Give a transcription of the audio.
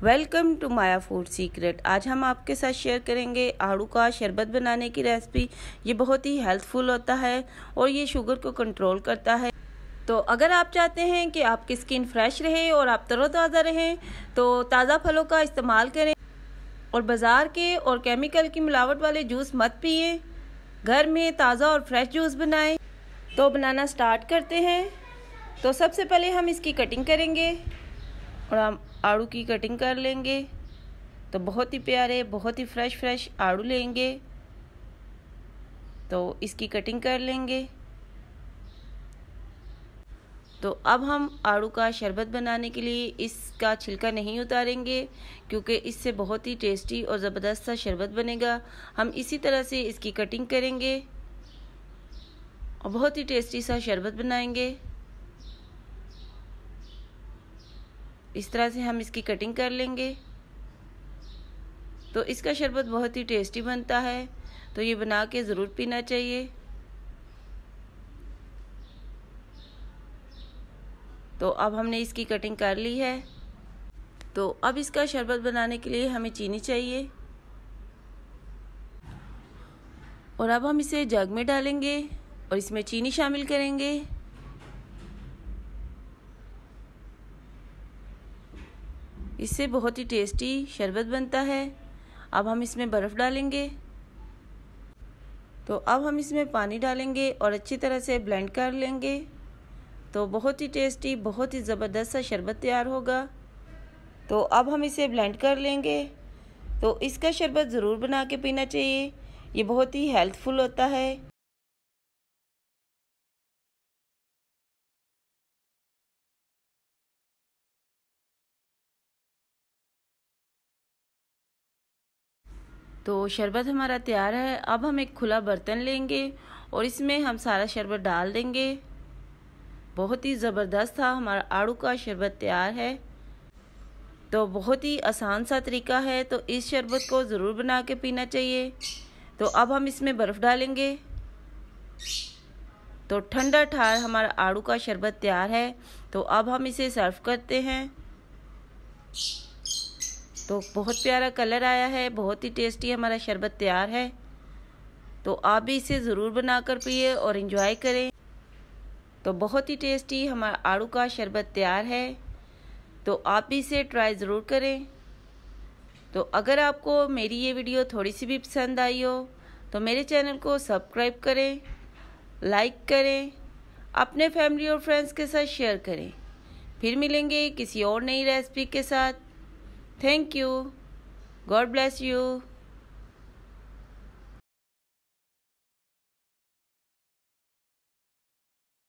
Welcome to Maya food secret. आज हम आपके साथ शेयर करेंगे आड़ू का शरबत बनाने की रेसिपी। ये बहुत ही हेल्थफुल होता है और ये शुगर को कंट्रोल करता है। तो अगर आप चाहते हैं कि आपकी स्किन फ्रेश रहे और आप तरोताज़ा रहें तो ताज़ा फलों का इस्तेमाल करें और बाज़ार के और केमिकल की मिलावट वाले जूस मत पिए। घर में ताज़ा और फ्रेश जूस बनाएं। तो बनाना स्टार्ट करते हैं। तो सबसे पहले हम इसकी कटिंग करेंगे और हम आड़ू की कटिंग कर लेंगे। तो बहुत ही प्यारे, बहुत ही फ्रेश आड़ू लेंगे तो इसकी कटिंग कर लेंगे। तो अब हम आड़ू का शरबत बनाने के लिए इसका छिलका नहीं उतारेंगे क्योंकि इससे बहुत ही टेस्टी और ज़बरदस्त सा शरबत बनेगा। हम इसी तरह से इसकी कटिंग करेंगे और बहुत ही टेस्टी सा शरबत बनाएंगे। इस तरह से हम इसकी कटिंग कर लेंगे। तो इसका शरबत बहुत ही टेस्टी बनता है, तो ये बना के ज़रूर पीना चाहिए। तो अब हमने इसकी कटिंग कर ली है। तो अब इसका शरबत बनाने के लिए हमें चीनी चाहिए और अब हम इसे जग में डालेंगे और इसमें चीनी शामिल करेंगे। इससे बहुत ही टेस्टी शरबत बनता है। अब हम इसमें बर्फ़ डालेंगे। तो अब हम इसमें पानी डालेंगे और अच्छी तरह से ब्लेंड कर लेंगे। तो बहुत ही टेस्टी, बहुत ही ज़बरदस्त सा शरबत तैयार होगा। तो अब हम इसे ब्लेंड कर लेंगे। तो इसका शरबत ज़रूर बना के पीना चाहिए, ये बहुत ही हेल्थफुल होता है। तो शरबत हमारा तैयार है। अब हम एक खुला बर्तन लेंगे और इसमें हम सारा शरबत डाल देंगे। बहुत ही ज़बरदस्त था हमारा आड़ू का शरबत तैयार है। तो बहुत ही आसान सा तरीका है, तो इस शरबत को ज़रूर बना के पीना चाहिए। तो अब हम इसमें बर्फ़ डालेंगे। तो ठंडा ठार हमारा आड़ू का शरबत तैयार है। तो अब हम इसे सर्व करते हैं। तो बहुत प्यारा कलर आया है, बहुत ही टेस्टी हमारा शरबत तैयार है। तो आप भी इसे ज़रूर बनाकर पिए और एंजॉय करें। तो बहुत ही टेस्टी हमारा आड़ू का शरबत तैयार है। तो आप भी इसे ट्राई ज़रूर करें। तो अगर आपको मेरी ये वीडियो थोड़ी सी भी पसंद आई हो तो मेरे चैनल को सब्सक्राइब करें, लाइक करें, अपने फैमिली और फ्रेंड्स के साथ शेयर करें। फिर मिलेंगे किसी और नई रेसिपी के साथ। Thank you. God bless you.